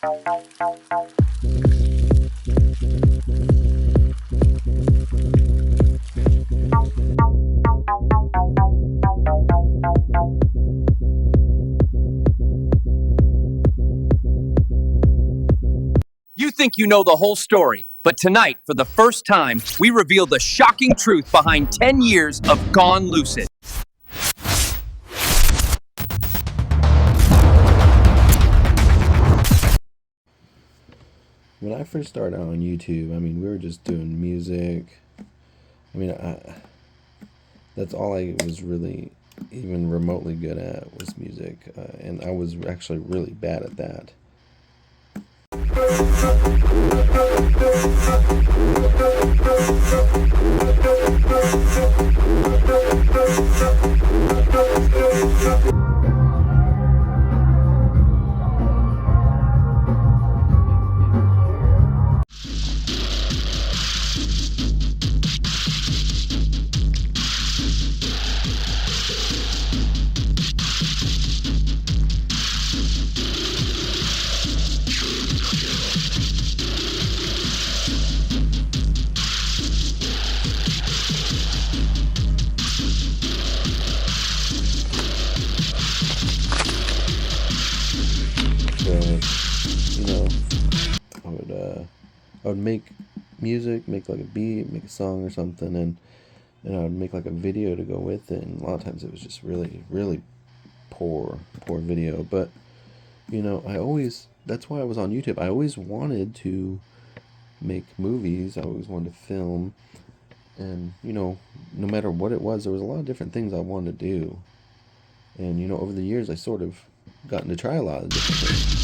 You think you know the whole story, but tonight, for the first time, we reveal the shocking truth behind 10 years of Gone Lucid. When I first started out on YouTube, I mean, we were just doing music. I mean, that's all I was really even remotely good at was music, and I was actually really bad at that. I would make music, make like a beat, make a song or something, and I would make like a video to go with it. And a lot of times it was just really, really poor video. But that's why I was on YouTube. I always wanted to make movies. I always wanted to film, and no matter what it was, there was a lot of different things I wanted to do. And over the years, I sort of gotten to try a lot of different things.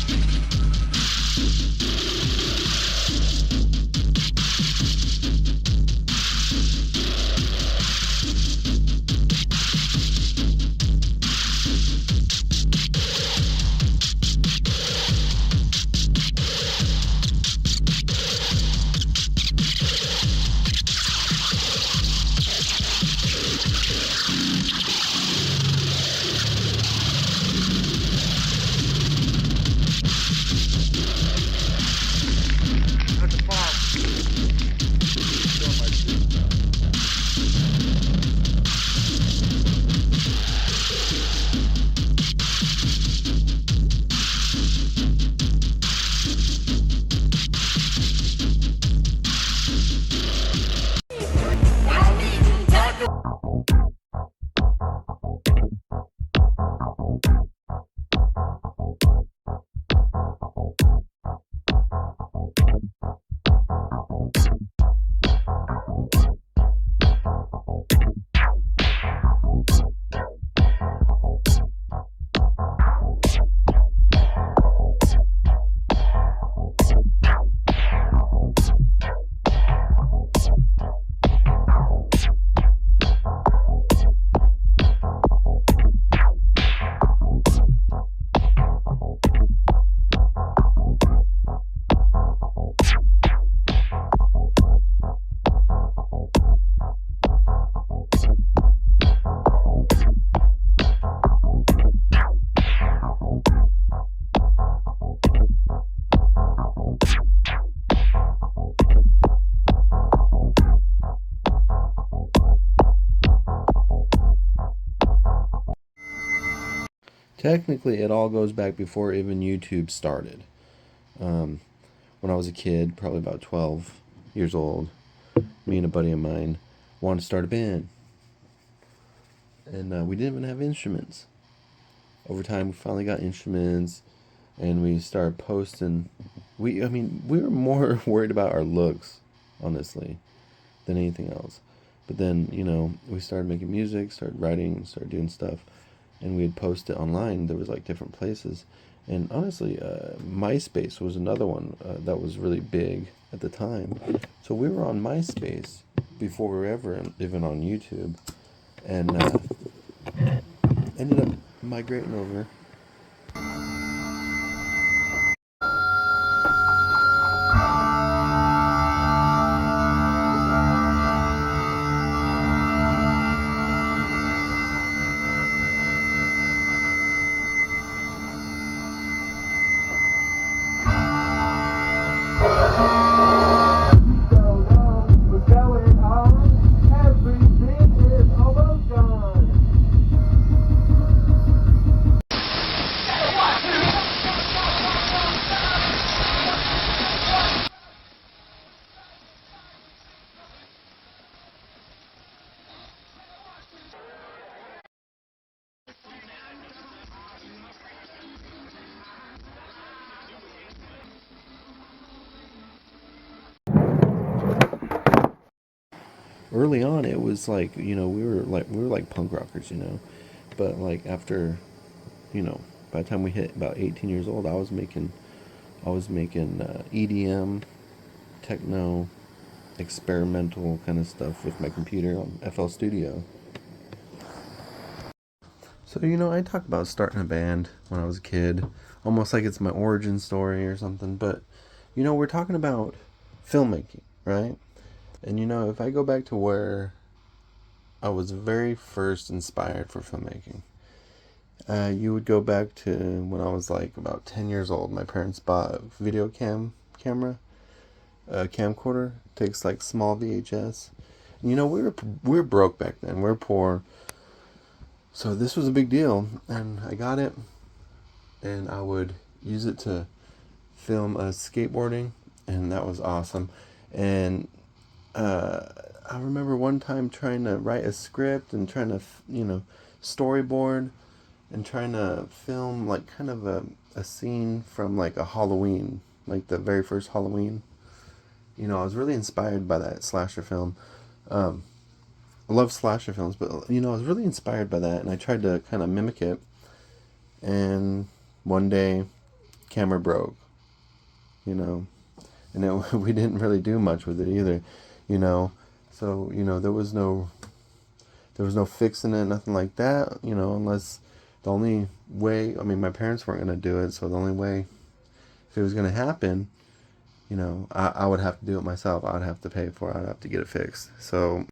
Technically, it all goes back before even YouTube started. When I was a kid, probably about 12 years old, me and a buddy of mine wanted to start a band. And we didn't even have instruments. Over time, we finally got instruments, and we started posting. We were more worried about our looks, honestly, than anything else. But then, we started making music, started writing, started doing stuff. And we'd post it online. There was like different places, and honestly, MySpace was another one that was really big at the time. So we were on MySpace before we were ever even on YouTube, and ended up migrating over. early on it was like, we were like punk rockers, but like after, by the time we hit about 18 years old, I was making EDM, techno, experimental kind of stuff with my computer on FL Studio. So, I talk about starting a band when I was a kid, almost like it's my origin story or something, but, we're talking about filmmaking, right? And, if I go back to where I was very first inspired for filmmaking, you would go back to when I was like about 10 years old. My parents bought a camera, a camcorder, takes like small VHS. And, we were broke back then. We were poor. So this was a big deal, and I got it, and I would use it to film skateboarding, and that was awesome. And uh, I remember one time trying to write a script and trying to, storyboard and trying to film like kind of a scene from like a Halloween, like the very first Halloween. I was really inspired by that slasher film. Um, I love slasher films, but I was really inspired by that, and I tried to kind of mimic it. And one day, camera broke, you know, and we didn't really do much with it either, you know. So there was no fixing it, nothing like that, unless the only way. I mean, my parents weren't gonna do it, so the only way if it was gonna happen, I would have to do it myself. I would have to pay for it. I'd have to get it fixed. So